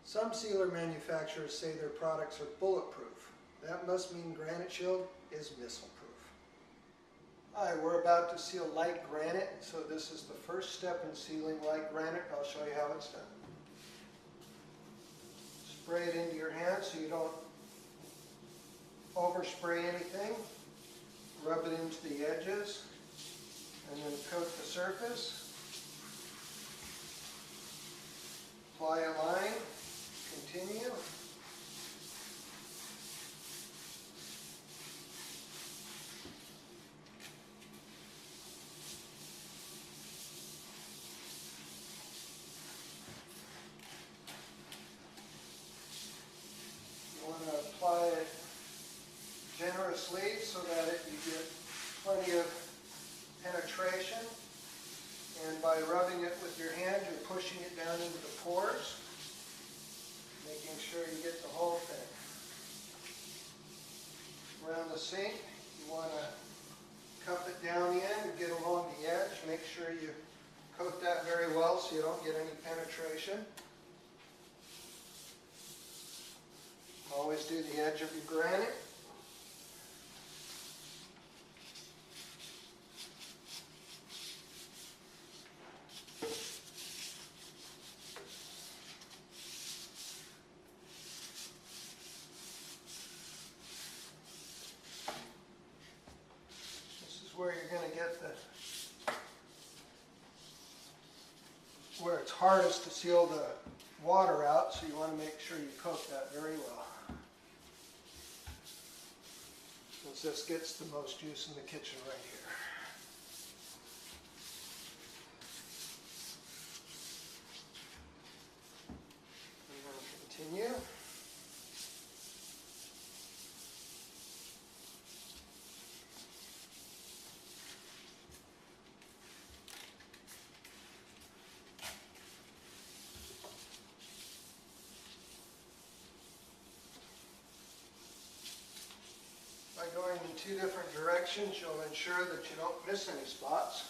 Some sealer manufacturers say their products are bulletproof. That must mean Granite Shield is missile-proof. Hi, we're about to seal light granite, so this is the first step in sealing light granite. I'll show you how it's done. Spray it into your hand so you don't overspray anything. Rub it into the edges and then coat the surface. Apply a line. Continue. You want to apply it generously so that you get plenty of penetration. And by rubbing it with your hand, you're pushing it down into the pores, making sure you get the whole thing. Around the sink, you want to cup it down in and get along the edge. Make sure you coat that very well so you don't get any penetration. Always do the edge of your granite. Where you're going to get where it's hardest to seal the water out, so you want to make sure you coat that very well. Since this gets the most use in the kitchen right here. I'm going to continue. By going in two different directions, you'll ensure that you don't miss any spots.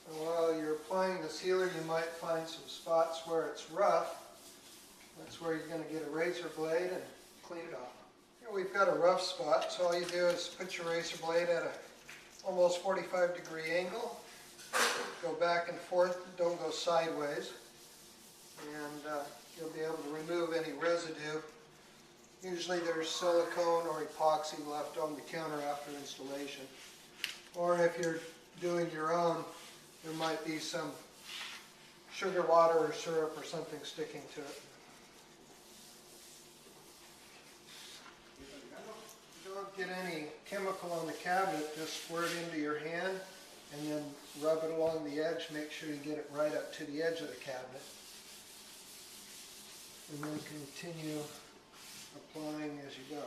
And while you're applying the sealer, you might find some spots where it's rough. That's where you're going to get a razor blade and clean it off. Here we've got a rough spot, so all you do is put your razor blade at a almost 45-degree angle. Go back and forth, don't go sideways. And you'll be able to remove any residue. Usually there's silicone or epoxy left on the counter after installation. Or if you're doing your own, there might be some sugar water or syrup or something sticking to it. If you don't get any chemical on the cabinet, just squirt it into your hand and then rub it along the edge. Make sure you get it right up to the edge of the cabinet. And then continue applying as you go.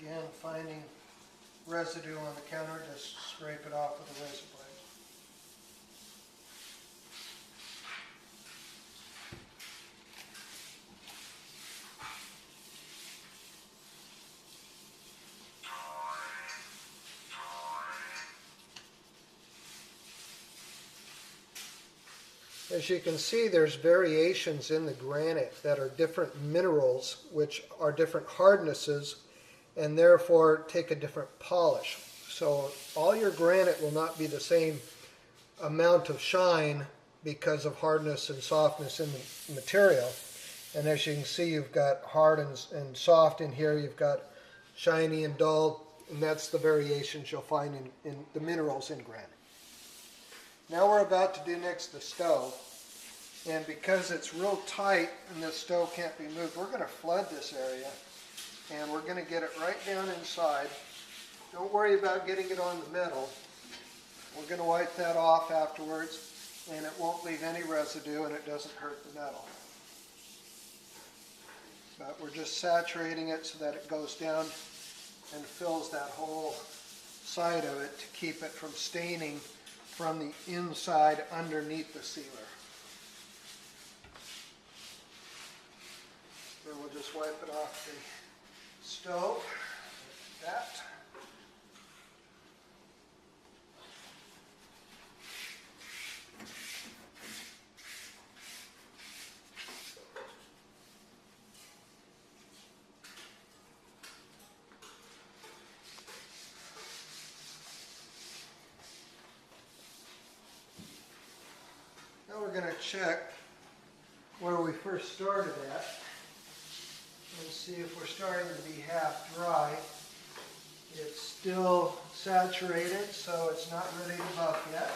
Again, finding residue on the counter, just scrape it off with a razor blade. As you can see, there's variations in the granite that are different minerals, which are different hardnesses, and therefore take a different polish. So all your granite will not be the same amount of shine because of hardness and softness in the material. And as you can see, you've got hard and soft in here, you've got shiny and dull, and that's the variations you'll find in the minerals in granite. Now we're about to do next the stove, and because it's real tight and this stove can't be moved, we're going to flood this area, and we're going to get it right down inside. Don't worry about getting it on the metal. We're going to wipe that off afterwards, and it won't leave any residue and it doesn't hurt the metal. But we're just saturating it so that it goes down and fills that whole side of it to keep it from staining from the inside underneath the sealer. Then we'll just wipe it off the stove like that. Now we're going to check where we first started at and see if we're starting to be half dry. It's still saturated, so it's not ready to buff yet.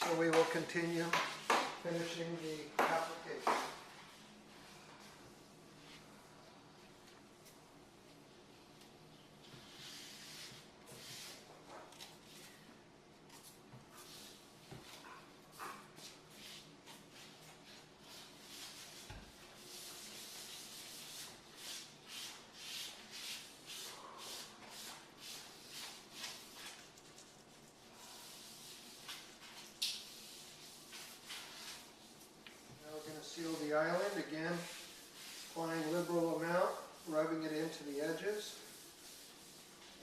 So we will continue finishing the application. Seal the island again, applying liberal amount, rubbing it into the edges,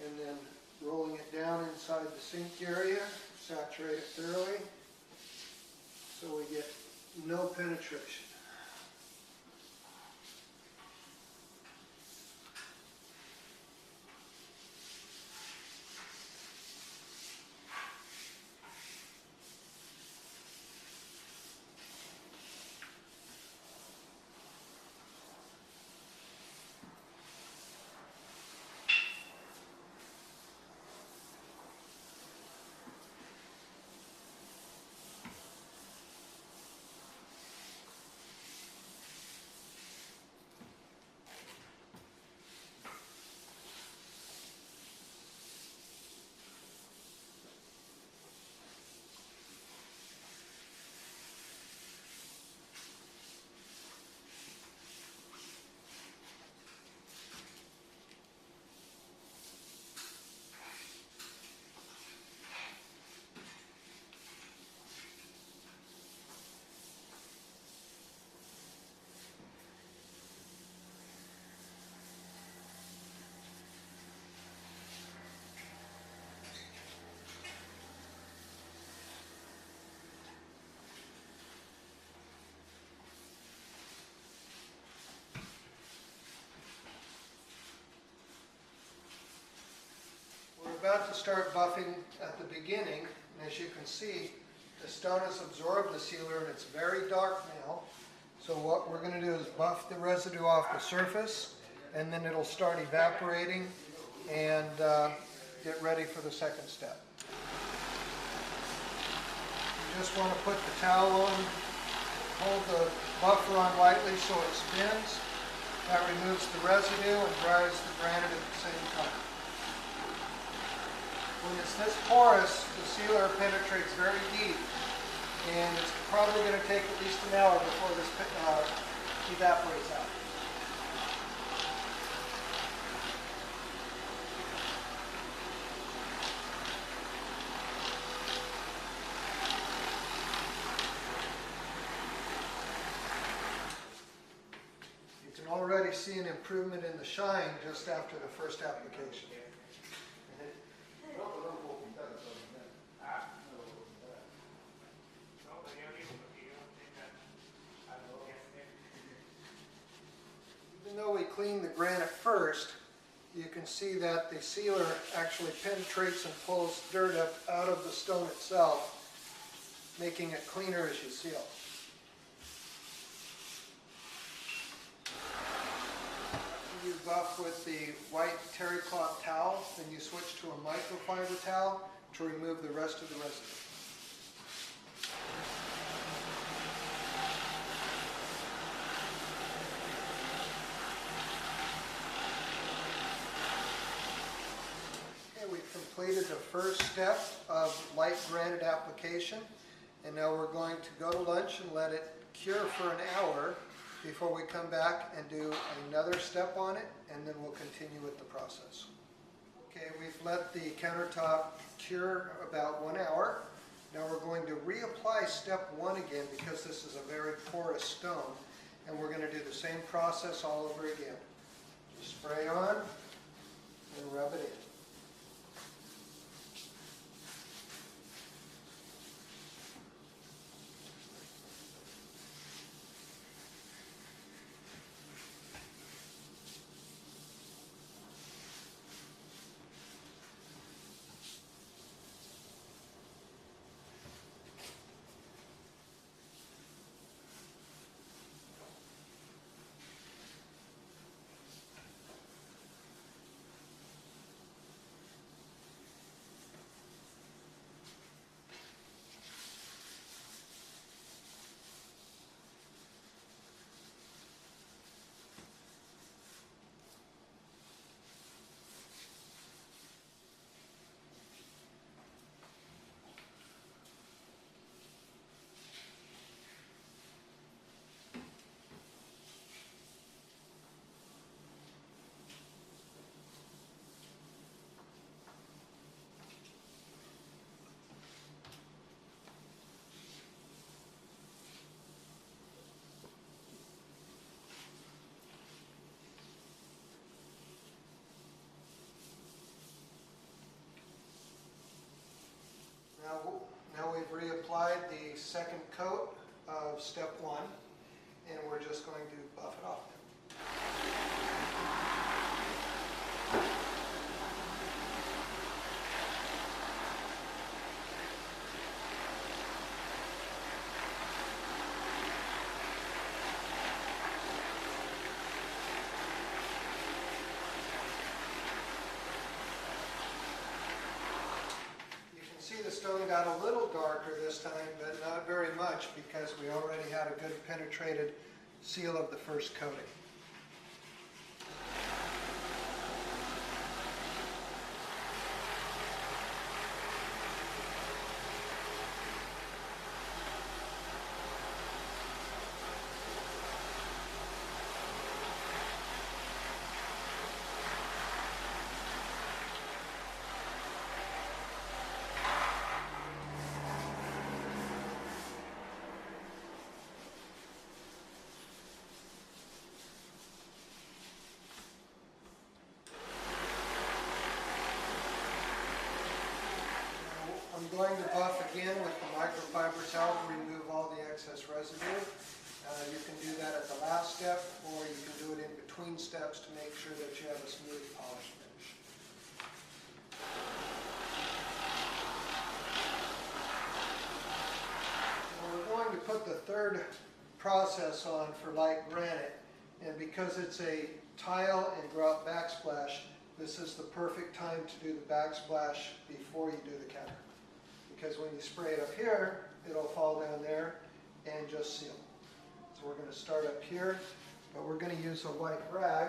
and then rolling it down inside the sink area, saturate it thoroughly so we get no penetration. About to start buffing at the beginning, and as you can see, the stone has absorbed the sealer and it's very dark now. So what we're going to do is buff the residue off the surface, and then it'll start evaporating and get ready for the second step. You just want to put the towel on, hold the buffer on lightly so it spins. That removes the residue and dries the granite at the same time. When it's this porous, the sealer penetrates very deep, and it's probably going to take at least an hour before this evaporates out. You can already see an improvement in the shine just after the first application. clean the granite first, you can see that the sealer actually penetrates and pulls dirt up out of the stone itself, making it cleaner as you seal. You buff with the white terry cloth towel, then you switch to a microfiber towel to remove the rest of the residue. We've completed the first step of light granite application, and now we're going to go to lunch and let it cure for an hour before we come back and do another step on it, and then we'll continue with the process. Okay, we've let the countertop cure about 1 hour. Now we're going to reapply step 1 again because this is a very porous stone, and we're going to do the same process all over again. Just spray on and rub it in. Now we've reapplied the second coat of step 1, and we're just going to buff it off now. The stone got a little darker this time, but not very much because we already had a good penetrated seal of the first coating. I'm going to buff again with the microfiber towel to remove all the excess residue. You can do that at the last step, or you can do it in between steps to make sure that you have a smooth polish finish. Well, we're going to put the third process on for light granite, and because it's a tile and grout backsplash, this is the perfect time to do the backsplash before you do the counter. Because when you spray it up here, it'll fall down there and just seal. So we're going to start up here, but we're going to use a white rag,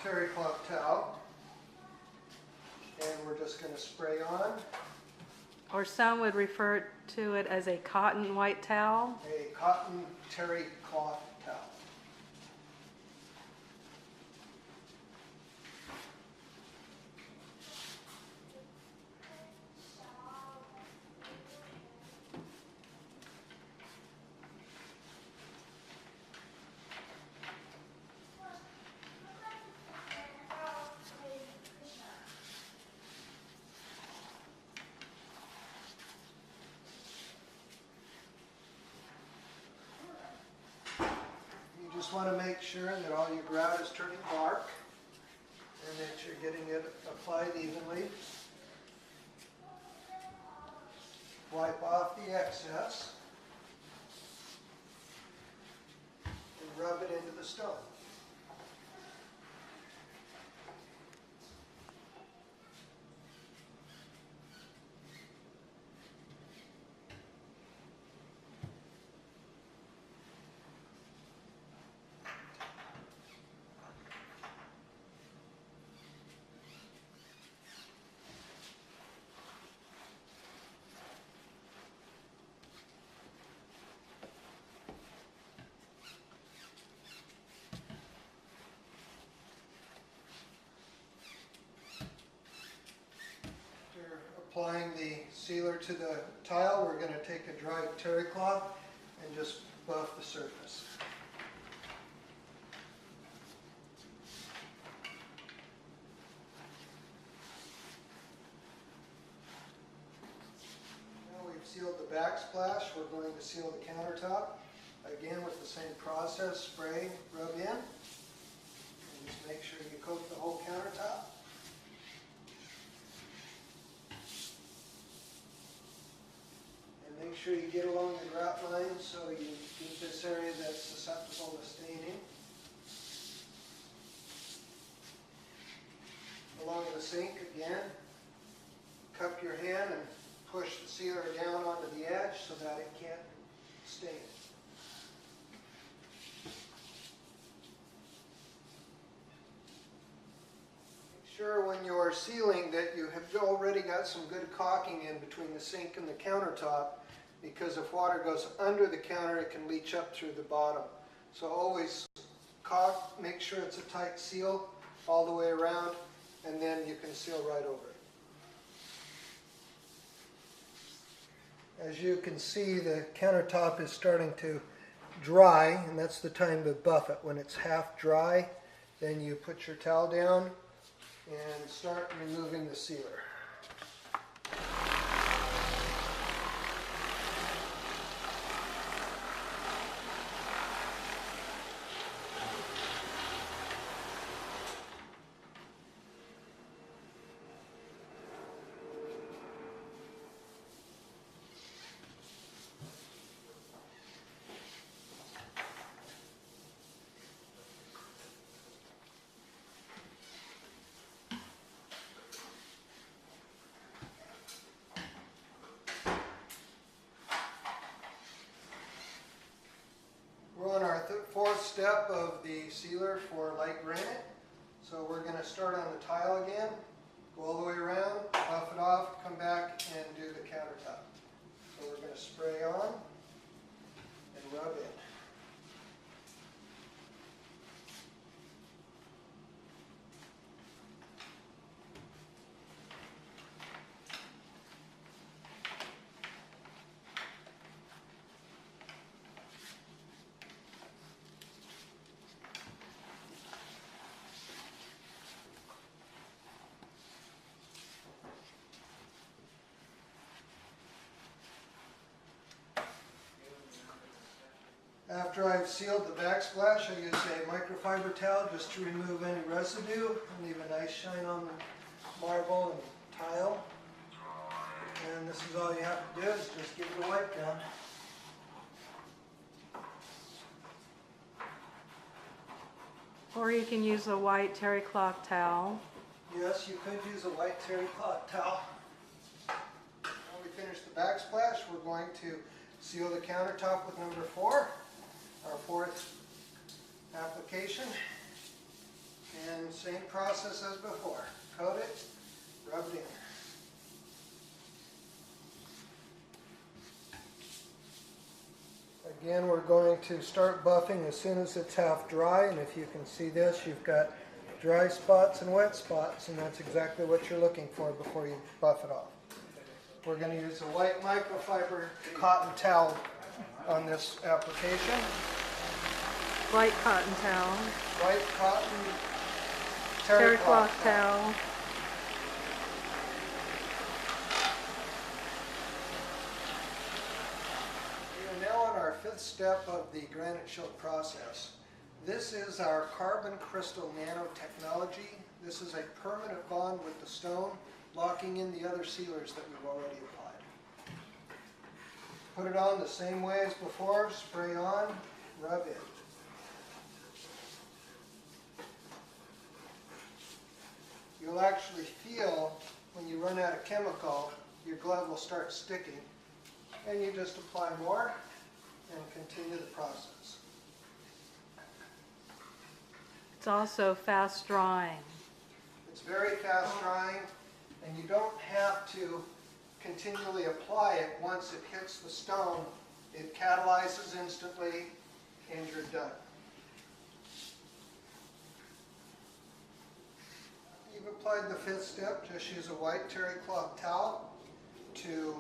terry cloth towel, and we're just going to spray on. Or some would refer to it as a cotton white towel. A cotton terry cloth towel. just want to make sure that all your grout is turning dark and that you're getting it applied evenly. Wipe off the excess and rub it into the stone. Applying the sealer to the tile, we're going to take a dry terry cloth and just buff the surface. Now we've sealed the backsplash, we're going to seal the countertop. Again with the same process, spray, rub in, and just make sure you coat the whole countertop. Make sure you get along the grout line so you keep this area that's susceptible to staining. Along the sink again, cup your hand and push the sealer down onto the edge so that it can't stain. Make sure when you're sealing that you have already got some good caulking in between the sink and the countertop, because if water goes under the counter, it can leach up through the bottom. So always caulk, make sure it's a tight seal all the way around, and then you can seal right over it. As you can see, the countertop is starting to dry, and that's the time to buff it. When it's half dry, then you put your towel down and start removing the sealer. We're on our fourth step of the sealer for light granite. So we're going to start on the tile again, go all the way around, buff it off, come back and do the countertop. So we're going to spray on and rub in. After I've sealed the backsplash, I use a microfiber towel just to remove any residue and leave a nice shine on the marble and tile. And this is all you have to do is just give it a wipe down. Or you can use a white terry cloth towel. Yes, you could use a white terry cloth towel. When we finish the backsplash, we're going to seal the countertop with number 4. Our fourth application, and same process as before. Coat it, rub it in. Again, we're going to start buffing as soon as it's half dry, and if you can see this, you've got dry spots and wet spots, and that's exactly what you're looking for before you buff it off. We're going to use a white microfiber cotton towel on this application. White cotton towel. White cotton Terry cloth towel. We are now on our 5th step of the Granite Shield process. This is our carbon crystal nanotechnology. This is a permanent bond with the stone, locking in the other sealers that we've already applied. Put it on the same way as before, spray on, rub in. You'll actually feel when you run out of chemical, your glove will start sticking, and you just apply more and continue the process. It's also fast drying. It's very fast drying, and you don't have to continually apply it once it hits the stone. It catalyzes instantly, and you're done. You've applied the fifth step. Just use a white terry cloth towel to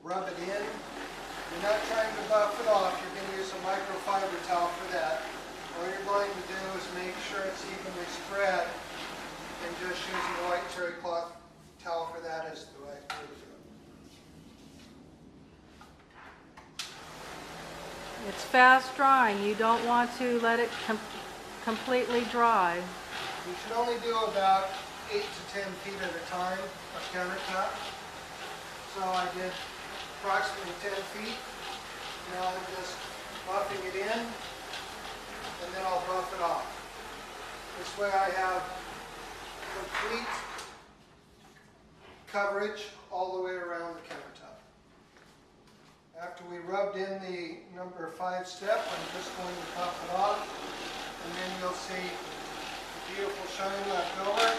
rub it in. You're not trying to buff it off. You're going to use a microfiber towel for that. All you're going to do is make sure it's evenly spread, and just using a white terry cloth towel for that is the right way to do it. It's fast drying. You don't want to let it completely dry. You should only do about 8 to 10 feet at a time of countertop. So I did approximately 10 feet. Now I'm just buffing it in, and then I'll buff it off. This way I have complete coverage all the way around the countertop. After we rubbed in the number 5 step, I'm just going to buff it off, and then you'll see the beautiful shine left over.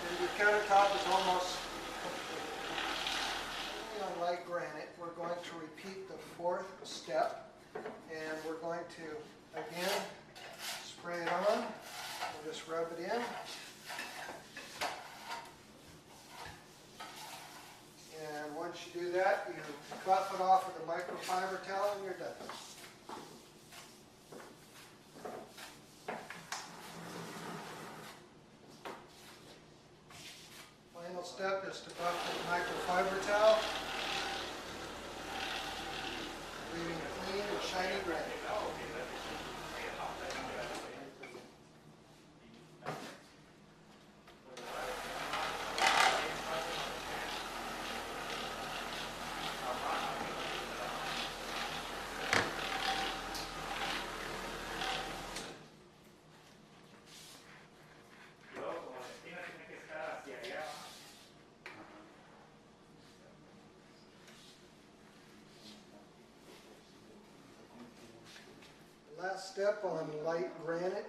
And your countertop is almost complete. On light granite, we're going to repeat the 4th step, and we're going to again spray it on and just rub it in. And once you do that, you buff it off with a microfiber towel, and you're done. Final step is to buff with a microfiber towel, leaving a clean and shiny granite. Last step on light granite.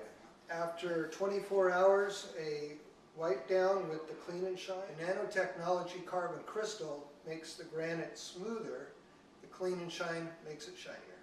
After 24 hours, a wipe down with the Clean and Shine. The nanotechnology carbon crystal makes the granite smoother. The Clean and Shine makes it shinier.